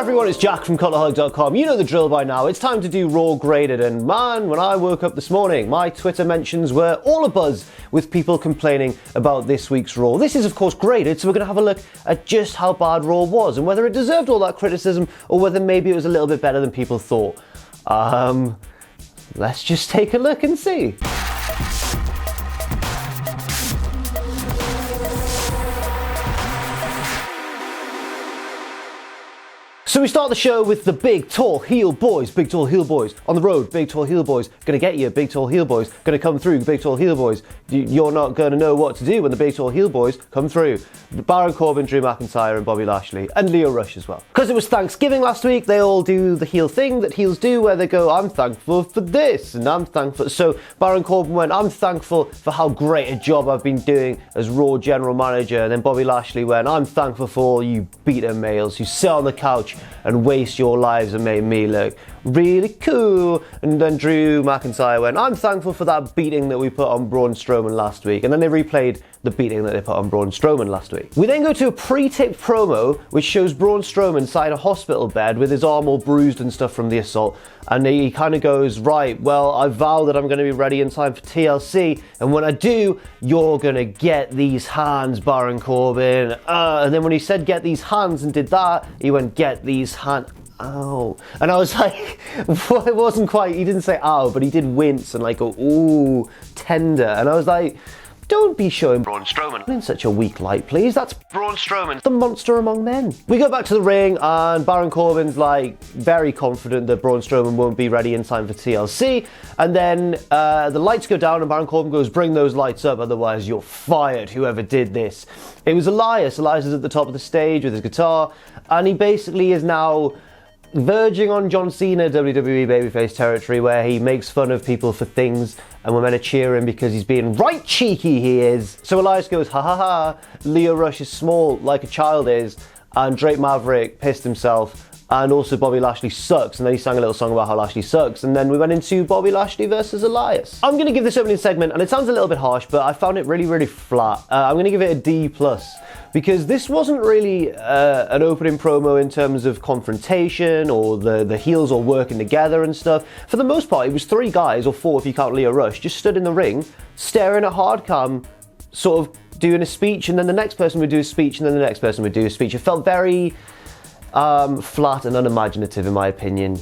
everyone, it's Jack from Cultaholic.com. You know the drill by now. It's time to do Raw Graded, and man, when I woke up this morning, my Twitter mentions were all abuzz with people complaining about this week's Raw. This is, of course, graded, so we're going to have a look at just how bad Raw was and whether it deserved all that criticism or whether maybe it was a little bit better than people thought. Let's just take a look and see. So we start the show with the big, tall heel boys. Big, tall heel boys. On the road, big, tall heel boys. Gonna get you, big, tall heel boys. Gonna come through, big, tall heel boys. You're not gonna know what to do when the big, tall heel boys come through. Baron Corbin, Drew McIntyre, and Bobby Lashley. And Lio Rush as well. Because it was Thanksgiving last week, they all do the heel thing that heels do, where they go, I'm thankful for this, and I'm thankful. So Baron Corbin went, I'm thankful for how great a job I've been doing as Raw General Manager. And then Bobby Lashley went, I'm thankful for all you beta males who sit on the couch and waste your lives and make me look really cool. And then Drew McIntyre went, I'm thankful for that beating that we put on Braun Strowman last week. And then they replayed the beating that they put on Braun Strowman last week. We then go to a pre-taped promo which shows Braun Strowman sat in a hospital bed with his arm all bruised and stuff from the assault. And he kind of goes, right, well, I vow that I'm going to be ready in time for TLC. And when I do, you're going to get these hands, Baron Corbin. And then when he said get these hands and did that, he went, get these hands. Ow. And I was like, well, it wasn't quite, he didn't say ow, but he did wince and like go, ooh, tender. And I was like, don't be showing Braun Strowman in such a weak light, please. That's Braun Strowman, the monster among men. We go back to the ring and Baron Corbin's like very confident that Braun Strowman won't be ready in time for TLC. And then the lights go down and Baron Corbin goes, bring those lights up, otherwise you're fired, whoever did this. It was Elias. Elias is at the top of the stage with his guitar, and he basically is now verging on John Cena WWE babyface territory, where he makes fun of people for things and we're meant to cheer him because he's being right cheeky, he is. So Elias goes, ha ha ha, Lio Rush is small like a child is, and Drake Maverick pissed himself, and also Bobby Lashley sucks, and then he sang a little song about how Lashley sucks, and then we went into Bobby Lashley versus Elias. I'm going to give this opening segment, and it sounds a little bit harsh, but I found it really, really flat. I'm going to give it a D+, because this wasn't really an opening promo in terms of confrontation or the heels all working together and stuff. For the most part, it was three guys, or four if you count Lio Rush, just stood in the ring, staring at hard cam, sort of doing a speech, and then the next person would do a speech, and then the next person would do a speech. It felt very flat and unimaginative in my opinion.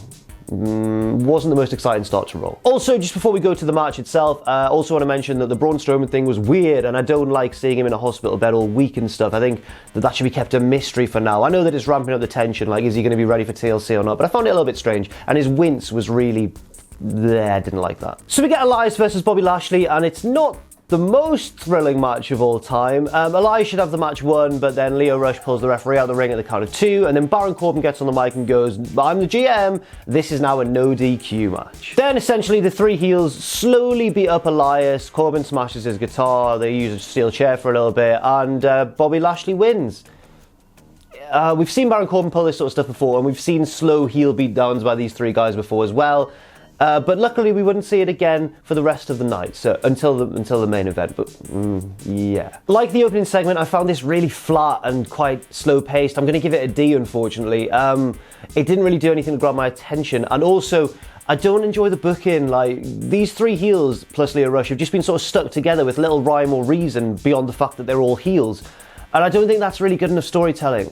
Wasn't the most exciting start to Raw. Also, just before we go to the match itself, I also want to mention that the Braun Strowman thing was weird, and I don't like seeing him in a hospital bed all week and stuff. I think that should be kept a mystery for now. I know that it's ramping up the tension, like is he going to be ready for TLC or not, but I found it a little bit strange, and his wince was really there. I didn't like that. So we get Elias versus Bobby Lashley, and it's not the most thrilling match of all time. Elias should have the match won, but then Lio Rush pulls the referee out of the ring at the count of 2, and then Baron Corbin gets on the mic and goes, I'm the GM, this is now a no DQ match. Then essentially the three heels slowly beat up Elias, Corbin smashes his guitar, they use a steel chair for a little bit, and Bobby Lashley wins. We've seen Baron Corbin pull this sort of stuff before, and we've seen slow heel beatdowns by these three guys before as well. But luckily we wouldn't see it again for the rest of the night, so until the main event, but yeah. Like the opening segment, I found this really flat and quite slow paced. I'm going to give it a D, unfortunately. It didn't really do anything to grab my attention, and also I don't enjoy the booking. Like, these three heels plus Lio Rush have just been sort of stuck together with little rhyme or reason beyond the fact that they're all heels, and I don't think that's really good enough storytelling.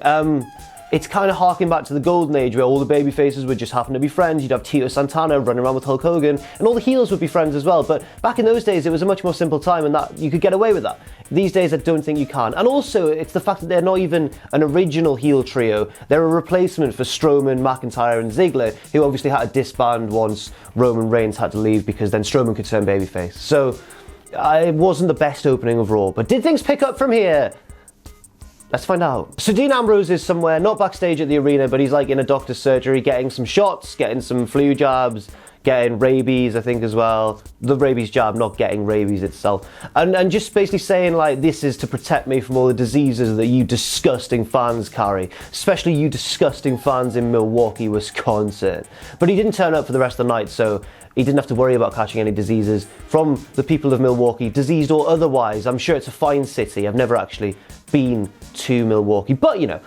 It's kind of harking back to the golden age where all the baby faces would just happen to be friends. You'd have Tito Santana running around with Hulk Hogan, and all the heels would be friends as well. But back in those days, it was a much more simple time, and that you could get away with that. These days, I don't think you can. And also, it's the fact that they're not even an original heel trio. They're a replacement for Strowman, McIntyre, and Ziggler, who obviously had to disband once Roman Reigns had to leave, because then Strowman could turn babyface. So it wasn't the best opening of Raw. But did things pick up from here? Let's find out. So Dean Ambrose is somewhere, not backstage at the arena, but he's like in a doctor's surgery, getting some shots, getting some flu jabs, getting rabies, I think, as well. The rabies jab, not getting rabies itself. And just basically saying, like, this is to protect me from all the diseases that you disgusting fans carry, especially you disgusting fans in Milwaukee, Wisconsin. But he didn't turn up for the rest of the night, so he didn't have to worry about catching any diseases from the people of Milwaukee, diseased or otherwise. I'm sure it's a fine city. I've never actually been to Milwaukee, but you know.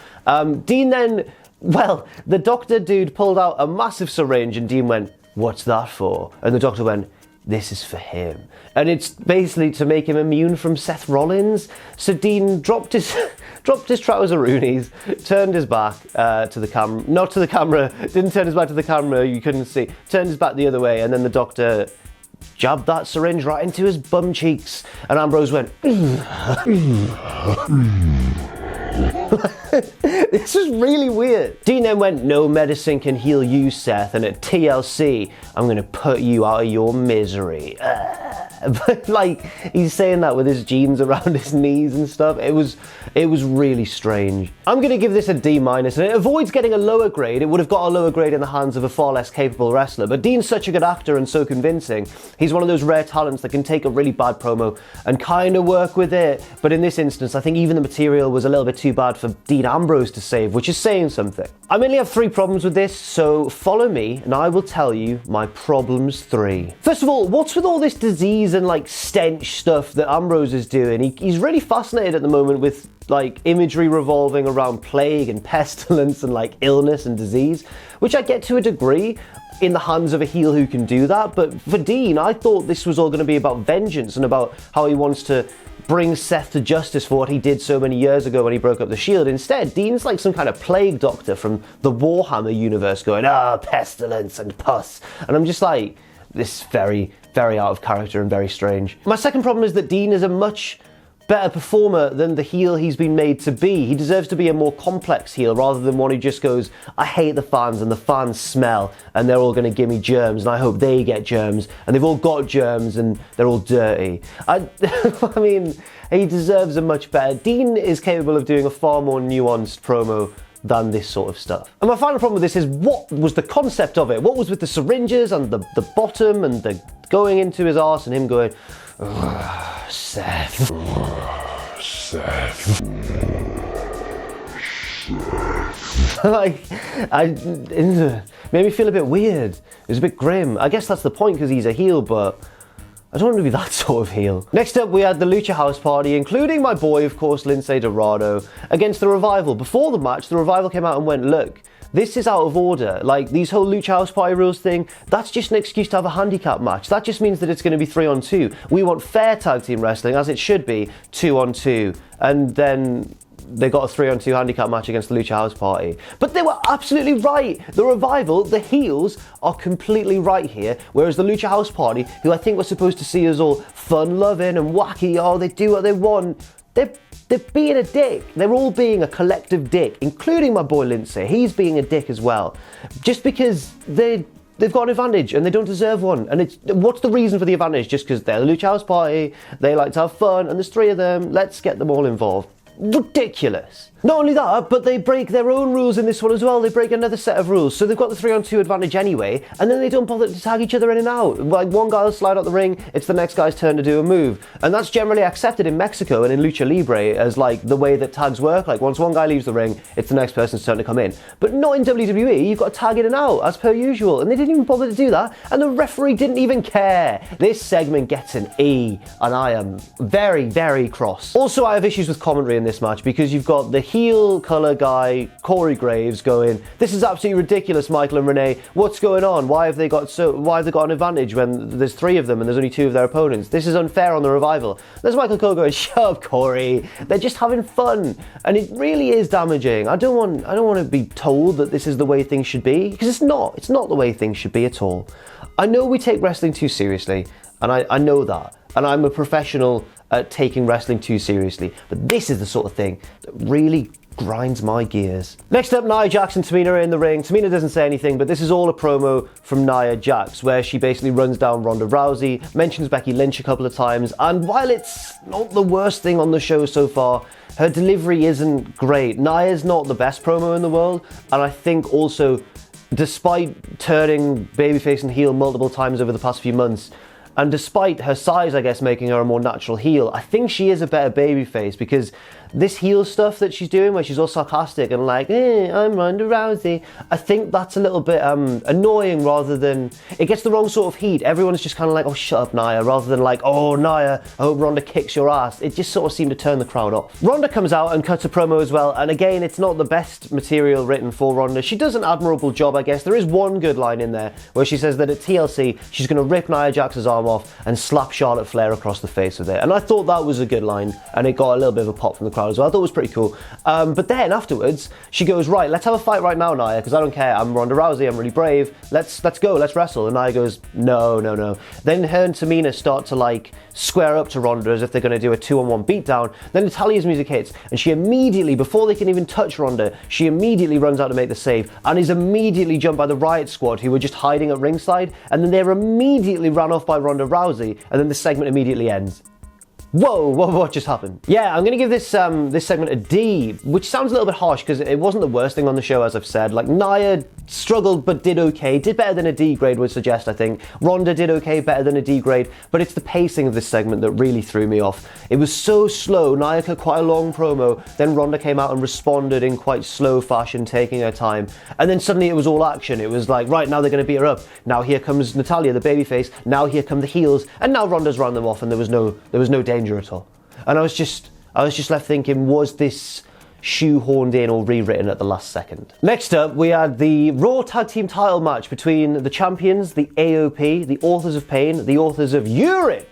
Dean then Well, the doctor dude pulled out a massive syringe and Dean went, "What's that for?" And the doctor went, "This is for him." And it's basically to make him immune from Seth Rollins. So Dean dropped his trouseroonies, turned his back to the camera, not to the camera, didn't turn his back to the camera, you couldn't see, turned his back the other way, and then the doctor jabbed that syringe right into his bum cheeks. And Ambrose went, This is really weird. Dean then went, "No medicine can heal you, Seth, and at TLC, I'm gonna put you out of your misery." But like, he's saying that with his jeans around his knees and stuff. It was really strange. I'm gonna give this a D-, and it avoids getting a lower grade. It would have got a lower grade in the hands of a far less capable wrestler, but Dean's such a good actor and so convincing. He's one of those rare talents that can take a really bad promo and kind of work with it. But in this instance, I think even the material was a little bit too bad for Dean Ambrose to save, which is saying something. I mainly have 3 problems with this, so follow me and I will tell you my problems 3. First of all, what's with all this disease and like stench stuff that Ambrose is doing? He's really fascinated at the moment with like imagery revolving around plague and pestilence and like illness and disease, which I get to a degree in the hands of a heel who can do that. But for Dean, I thought this was all going to be about vengeance and about how he wants to bring Seth to justice for what he did so many years ago when he broke up the Shield. Instead, Dean's like some kind of plague doctor from the Warhammer universe going, pestilence and pus. And I'm just like, this is very, very out of character and very strange. My second problem is that Dean is a much better performer than the heel he's been made to be. He deserves to be a more complex heel rather than one who just goes, "I hate the fans and the fans smell and they're all going to give me germs and I hope they get germs and they've all got germs and they're all dirty." I mean, he deserves a much better. Dean is capable of doing a far more nuanced promo than this sort of stuff. And my final problem with this is, what was the concept of it? What was with the syringes and the bottom and the going into his arse and him going, Seth. Seth. Like, it made me feel a bit weird. It was a bit grim. I guess that's the point because he's a heel, but I don't want to be that sort of heel. Next up, we had the Lucha House Party, including my boy, of course, Lince Dorado, against the Revival. Before the match, the Revival came out and went, "Look, this is out of order. Like, these whole Lucha House Party rules thing, that's just an excuse to have a handicap match. That just means that it's going to be 3-on-2. We want fair tag team wrestling, as it should be, 2-on-2. And then they got a 3-on-2 handicap match against the Lucha House Party. But they were absolutely right. The Revival, the heels, are completely right here, whereas the Lucha House Party, who I think were supposed to see us all fun-loving and wacky, they do what they want, they're being a dick. They're all being a collective dick, including my boy Lince. He's being a dick as well. Just because they've got an advantage and they don't deserve one. And what's the reason for the advantage? Just because they're the Lucha House Party, they like to have fun, and there's 3 of them, let's get them all involved. Ridiculous. Not only that, but they break their own rules in this one as well. They break another set of rules. So they've got the 3-on-2 advantage anyway, and then they don't bother to tag each other in and out. Like, one guy will slide out the ring, it's the next guy's turn to do a move. And that's generally accepted in Mexico and in Lucha Libre as like the way that tags work. Like, once one guy leaves the ring, it's the next person's turn to come in. But not in WWE, you've got to tag in and out as per usual. And they didn't even bother to do that, and the referee didn't even care. This segment gets an E, and I am very, very cross. Also, I have issues with commentary in this match because you've got the heel colour guy, Corey Graves, going, "This is absolutely ridiculous, Michael and Renee. What's going on? Why have they got an advantage when there's 3 of them and there's only 2 of their opponents? This is unfair on the Revival." There's Michael Cole going, "Shut up, Corey. They're just having fun." And it really is damaging. I don't want to be told that this is the way things should be, because it's not. It's not the way things should be at all. I know we take wrestling too seriously, and I know that. And I'm a professional at taking wrestling too seriously. But this is the sort of thing that really grinds my gears. Next up, Nia Jax and Tamina are in the ring. Tamina doesn't say anything, but this is all a promo from Nia Jax, where she basically runs down Ronda Rousey, mentions Becky Lynch a couple of times, and while it's not the worst thing on the show so far, her delivery isn't great. Nia's not the best promo in the world, and I think also, despite turning babyface and heel multiple times over the past few months, And despite her size, I guess, making her a more natural heel, I think she is a better babyface, because this heel stuff that she's doing, where she's all sarcastic and like, I'm Ronda Rousey, I think that's a little bit annoying, rather than, it gets the wrong sort of heat. Everyone's just kind of like, oh, shut up, Nia, rather than like, oh, Nia, I hope Ronda kicks your ass. It just sort of seemed to turn the crowd off. Ronda comes out and cuts a promo as well, and again, it's not the best material written for Ronda. She does an admirable job, I guess. There is one good line in there where she says that at TLC, she's going to rip Nia Jax's arm off and slap Charlotte Flair across the face with it. And I thought that was a good line, and it got a little bit of a pop from the crowd as well. I thought it was pretty cool. But then afterwards, she goes, right, let's have a fight right now, Nia, because I don't care. I'm Ronda Rousey. I'm really brave. Let's go. Let's wrestle. And Nia goes, no. Then her and Tamina start to like square up to Ronda as if they're going to do a 2-on-1 beatdown. Then Natalia's music hits, and she immediately, before they can even touch Ronda, she immediately runs out to make the save, and is immediately jumped by the Riot Squad, who were just hiding at ringside, and then they're immediately ran off by Ronda Rousey, and then the segment immediately ends. Whoa, what just happened? Yeah, I'm going to give this this segment a D, which sounds a little bit harsh because it wasn't the worst thing on the show, as I've said. Like, Nia struggled but did okay, did better than a D grade would suggest, I think. Ronda did okay, better than a D grade, but it's the pacing of this segment that really threw me off. It was so slow. Nia cut quite a long promo, then Ronda came out and responded in quite slow fashion, taking her time, and then suddenly it was all action. It was like, right, now they're going to beat her up. Now here comes Natalya, the babyface. Now here come the heels, and now Ronda's run them off, and there was no danger at all. And I was just left thinking, was this shoehorned in or rewritten at the last second? Next up, we had the Raw Tag Team title match between the champions, the AOP, the Authors of Pain, the Authors of Urine,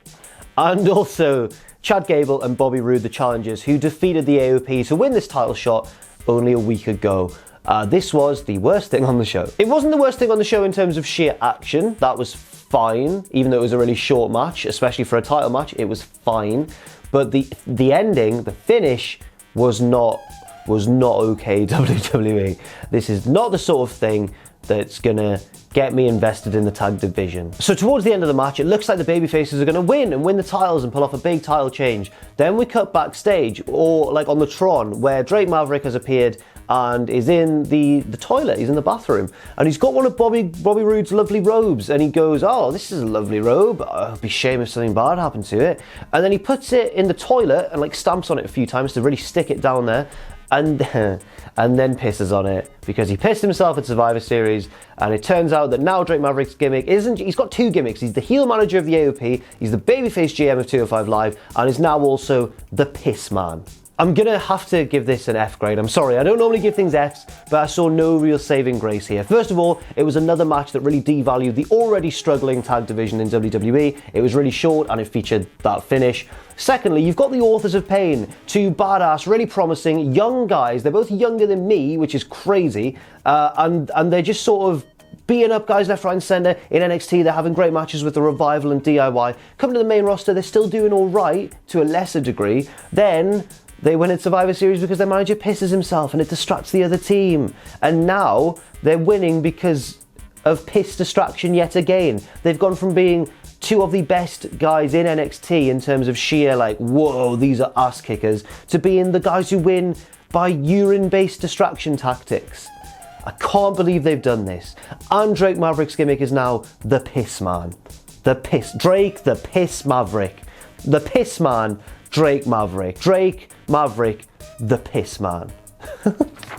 and also Chad Gable and Bobby Roode, the challengers, who defeated the AOP to win this title shot only a week ago. This was the worst thing on the show. It wasn't the worst thing on the show in terms of sheer action. That was fine, even though it was a really short match, especially for a title match. It was fine. But the ending, the finish, was not okay, WWE. This is not the sort of thing that's gonna get me invested in the tag division. So towards the end of the match, it looks like the babyfaces are gonna win the titles and pull off a big title change. Then we cut backstage, or like on the Tron, where Drake Maverick has appeared and is in the toilet, he's in the bathroom, and he's got one of Bobby Roode's lovely robes, and he goes, oh, this is a lovely robe, it'd be a shame if something bad happened to it. And then he puts it in the toilet and like stamps on it a few times to really stick it down there, and then pisses on it, because he pissed himself at Survivor Series, and it turns out that now Drake Maverick's gimmick he's got two gimmicks. He's the heel manager of the AOP, he's the babyface GM of 205 Live, and is now also the piss man. I'm gonna have to give this an F grade. I'm sorry, I don't normally give things Fs, but I saw no real saving grace here. First of all, it was another match that really devalued the already struggling tag division in WWE. It was really short and it featured that finish. Secondly, you've got the Authors of Pain, two badass, really promising young guys. They're both younger than me, which is crazy, and they're just sort of beating up guys left, right and centre. In NXT, they're having great matches with the Revival and DIY. Coming to the main roster, they're still doing all right to a lesser degree. Then they win at Survivor Series because their manager pisses himself and it distracts the other team. And now they're winning because of piss distraction yet again. They've gone from being two of the best guys in NXT in terms of sheer like, whoa, these are ass kickers, to being the guys who win by urine-based distraction tactics. I can't believe they've done this. And Drake Maverick's gimmick is now the piss man. Drake the piss Maverick. The piss man, Drake Maverick. Drake Maverick, the piss man.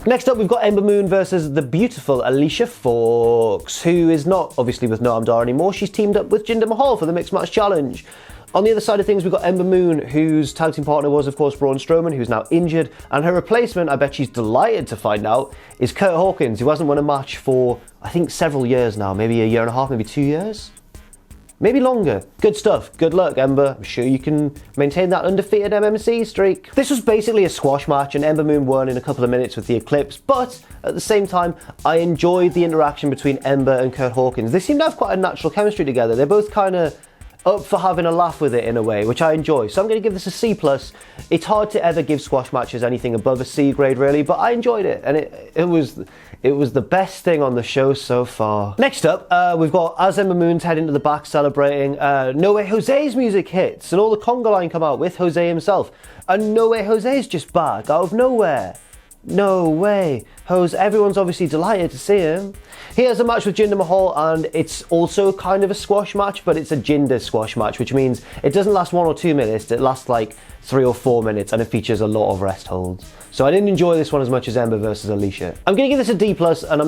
Next up, we've got Ember Moon versus the beautiful Alicia Fox, who is not obviously with Noam Dar anymore. She's teamed up with Jinder Mahal for the Mixed Match Challenge. On the other side of things, we've got Ember Moon, whose tag team partner was, of course, Braun Strowman, who's now injured. And her replacement, I bet she's delighted to find out, is Curt Hawkins, who hasn't won a match for, I think, several years now. Maybe a year and a half, maybe 2 years? Maybe longer. Good stuff. Good luck, Ember. I'm sure you can maintain that undefeated MMC streak. This was basically a squash match, and Ember Moon won in a couple of minutes with the Eclipse, but at the same time, I enjoyed the interaction between Ember and Curt Hawkins. They seem to have quite a natural chemistry together. They're both kind of up for having a laugh with it in a way, which I enjoy. So I'm going to give this a C+. It's hard to ever give squash matches anything above a C grade, really, but I enjoyed it, and it was the best thing on the show so far. Next up, we've got, as Ember Moon's heading to the back celebrating, No Way Jose's music hits, and all the conga line come out with Jose himself. And No Way Jose's just back, out of nowhere. No way. Everyone's obviously delighted to see him. He has a match with Jinder Mahal, and it's also kind of a squash match, but it's a Jinder squash match, which means it doesn't last 1 or 2 minutes, it lasts like 3 or 4 minutes, and it features a lot of rest holds. So I didn't enjoy this one as much as Ember versus Alicia. I'm going to give this a D+, and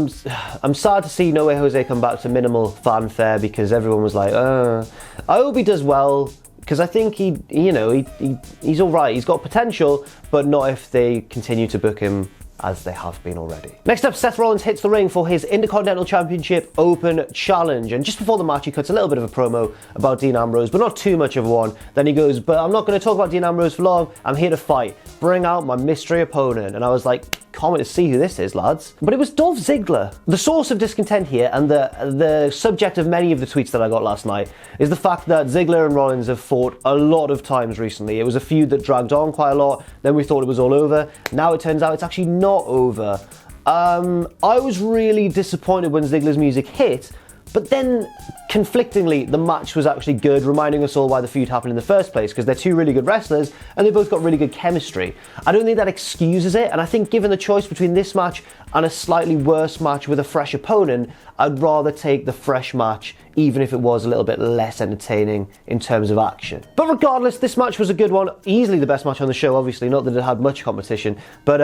I'm sad to see No Way Jose come back to minimal fanfare, because everyone was like, I hope he does well, because I think he's all right. He's got potential, but not if they continue to book him as they have been already. Next up, Seth Rollins hits the ring for his Intercontinental Championship Open Challenge, and just before the match he cuts a little bit of a promo about Dean Ambrose, but not too much of one. Then he goes, but I'm not going to talk about Dean Ambrose for long, I'm here to fight. Bring out my mystery opponent. And I was like, can't wait to see who this is, lads. But it was Dolph Ziggler. The source of discontent here, and the subject of many of the tweets that I got last night, is the fact that Ziggler and Rollins have fought a lot of times recently. It was a feud that dragged on quite a lot, then we thought it was all over. Now it turns out it's actually not over. I was really disappointed when Ziggler's music hit, but then, conflictingly, the match was actually good, reminding us all why the feud happened in the first place, because they're two really good wrestlers, and they both got really good chemistry. I don't think that excuses it, and I think given the choice between this match and a slightly worse match with a fresh opponent, I'd rather take the fresh match, even if it was a little bit less entertaining in terms of action. But regardless, this match was a good one, easily the best match on the show, obviously, not that it had much competition, but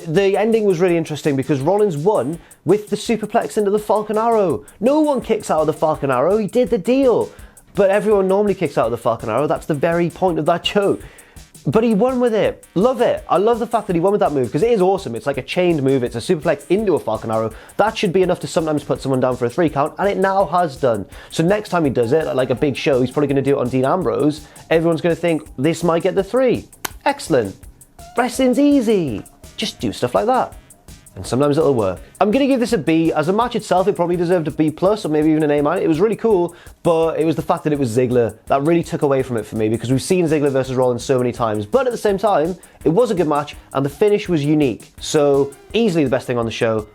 the ending was really interesting because Rollins won with the superplex into the Falcon Arrow. No one kicks out of the Falcon Arrow, he did the deal. But everyone normally kicks out of the Falcon Arrow, that's the very point of that joke. But he won with it. Love it. I love the fact that he won with that move because it is awesome. It's like a chained move. It's a superplex into a Falcon Arrow. That should be enough to sometimes put someone down for a 3 count, and it now has done. So next time he does it, like a big show, he's probably going to do it on Dean Ambrose. Everyone's going to think, this might get the 3. Excellent. Wrestling's easy. Just do stuff like that. And sometimes it'll work. I'm going to give this a B. As a match itself, it probably deserved a B+, or maybe even an A-. It was really cool, but it was the fact that it was Ziggler that really took away from it for me, because we've seen Ziggler versus Rollins so many times, but at the same time, it was a good match, and the finish was unique. So, easily the best thing on the show.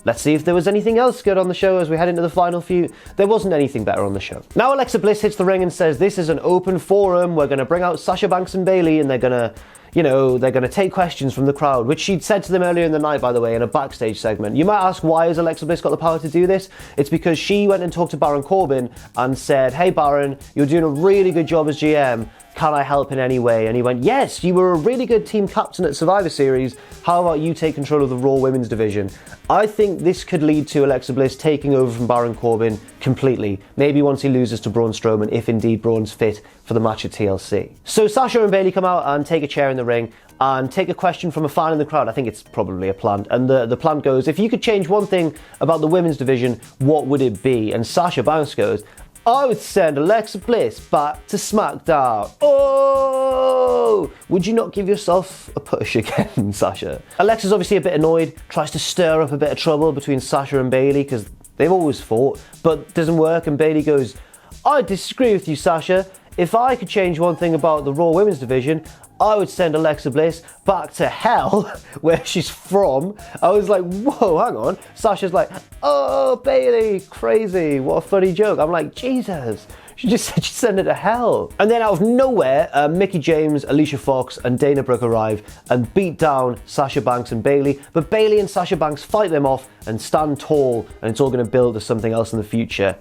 Let's see if there was anything else good on the show as we head into the final few. There wasn't anything better on the show. Now Alexa Bliss hits the ring and says, this is an open forum, we're going to bring out Sasha Banks and Bayley, and they're going to take questions from the crowd, which she'd said to them earlier in the night, by the way, in a backstage segment. You might ask, why has Alexa Bliss got the power to do this? It's because she went and talked to Baron Corbin and said, hey Baron, you're doing a really good job as GM. Can I help in any way? And he went, yes, you were a really good team captain at Survivor Series. How about you take control of the Raw Women's division? I think this could lead to Alexa Bliss taking over from Baron Corbin completely. Maybe once he loses to Braun Strowman, if indeed Braun's fit for the match at TLC. So Sasha and Bayley come out and take a chair in the ring and take a question from a fan in the crowd. I think it's probably a plant. And the plant goes, if you could change one thing about the women's division, what would it be? And Sasha Banks goes, I would send Alexa Bliss back to SmackDown. Oh! Would you not give yourself a push again, Sasha? Alexa's obviously a bit annoyed, tries to stir up a bit of trouble between Sasha and Bayley because they've always fought, but doesn't work, and Bayley goes, I disagree with you, Sasha. If I could change one thing about the Raw Women's division, I would send Alexa Bliss back to hell, where she's from. I was like, whoa, hang on. Sasha's like, oh, Bayley, crazy. What a funny joke. I'm like, Jesus. She just said she'd send her to hell. And then out of nowhere, Mickie James, Alicia Fox, and Dana Brooke arrive and beat down Sasha Banks and Bayley. But Bayley and Sasha Banks fight them off and stand tall, and it's all going to build to something else in the future.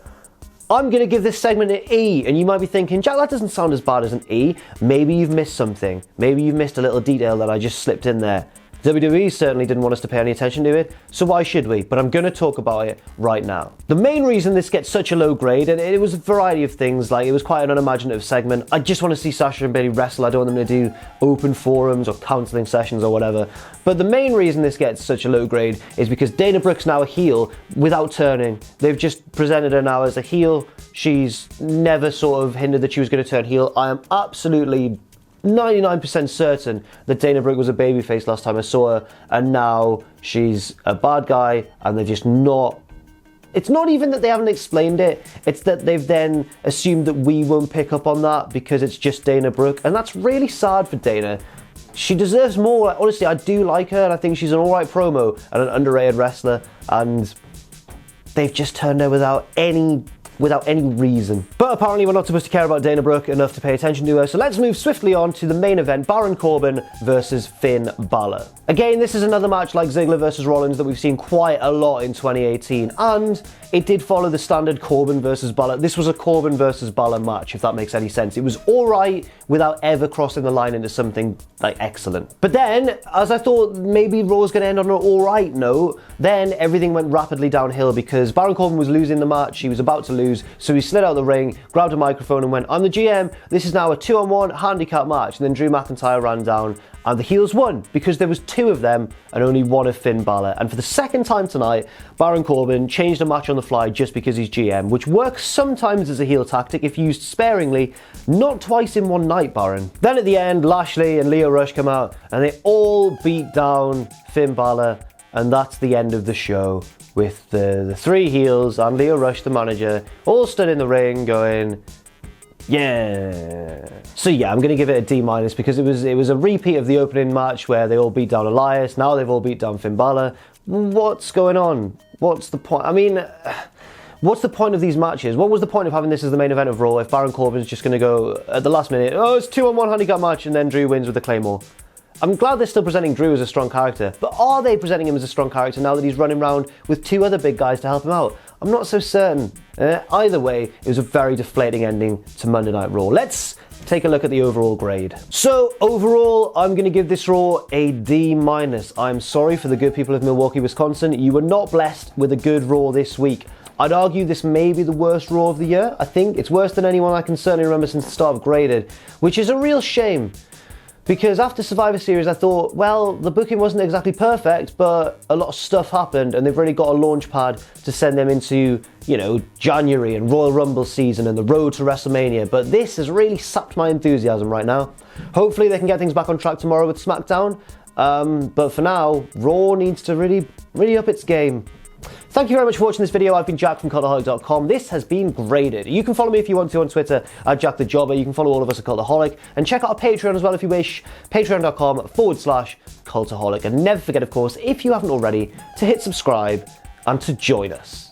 I'm going to give this segment an E, and you might be thinking, Jack, that doesn't sound as bad as an E. Maybe you've missed something. Maybe you've missed a little detail that I just slipped in there. WWE certainly didn't want us to pay any attention to it, so why should we? But I'm going to talk about it right now. The main reason this gets such a low grade, and it was a variety of things, like it was quite an unimaginative segment. I just want to see Sasha and Bayley wrestle. I don't want them to do open forums or counselling sessions or whatever. But the main reason this gets such a low grade is because Dana Brooke's now a heel without turning. They've just presented her now as a heel. She's never sort of hinted that she was going to turn heel. I am absolutely 99% certain that Dana Brooke was a babyface last time I saw her, and now she's a bad guy, and they're just not. It's not even that they haven't explained it, it's that they've then assumed that we won't pick up on that because it's just Dana Brooke, and that's really sad for Dana. She deserves more. Like, honestly, I do like her, and I think she's an alright promo and an underrated wrestler, and they've just turned her without any without any reason. But apparently we're not supposed to care about Dana Brooke enough to pay attention to her, so let's move swiftly on to the main event, Baron Corbin versus Finn Balor. Again, this is another match like Ziggler versus Rollins that we've seen quite a lot in 2018, and it did follow the standard Corbin versus Balor. This was a Corbin versus Balor match, if that makes any sense. It was alright without ever crossing the line into something like excellent. But then, as I thought maybe Raw was going to end on an alright note, then everything went rapidly downhill because Baron Corbin was losing the match, he was about to lose, so he slid out of the ring, grabbed a microphone and went, "I'm the GM, this is now a 2-on-1 handicap match." And then Drew McIntyre ran down and the heels won because there was 2 of them and only 1 of Finn Balor. And for the second time tonight, Baron Corbin changed a match on the fly just because he's GM, which works sometimes as a heel tactic if used sparingly, not twice in one night, Baron. Then at the end, Lashley and Lio Rush come out and they all beat down Finn Balor, and that's the end of the show with the 3 heels and Lio Rush, the manager, all stood in the ring going, yeah. So yeah, I'm going to give it a D- because it was a repeat of the opening match where they all beat down Elias. Now they've all beat down Finn Balor. What's going on? What's the point? I mean, what's the point of these matches? What was the point of having this as the main event of Raw if Baron Corbin's just going to go at the last minute, oh, it's 2-on-1 handicap match, and then Drew wins with the Claymore? I'm glad they're still presenting Drew as a strong character, but are they presenting him as a strong character now that he's running around with 2 other big guys to help him out? I'm not so certain. Either way, it was a very deflating ending to Monday Night Raw. Let's take a look at the overall grade. So overall, I'm going to give this Raw a D-. I'm sorry for the good people of Milwaukee, Wisconsin. You were not blessed with a good Raw this week. I'd argue this may be the worst Raw of the year. I think it's worse than anyone I can certainly remember since the start of Graded, which is a real shame. Because after Survivor Series, I thought, well, the booking wasn't exactly perfect, but a lot of stuff happened, and they've really got a launch pad to send them into, you know, January and Royal Rumble season and the road to WrestleMania. But this has really sapped my enthusiasm right now. Hopefully they can get things back on track tomorrow with SmackDown. But for now, Raw needs to really up its game. Thank you very much for watching this video. I've been Jack from Cultaholic.com. This has been Graded. You can follow me if you want to on Twitter at Jack the Jobber. You can follow all of us at Cultaholic. And check out our Patreon as well if you wish. Patreon.com/Cultaholic. And never forget, of course, if you haven't already, to hit subscribe and to join us.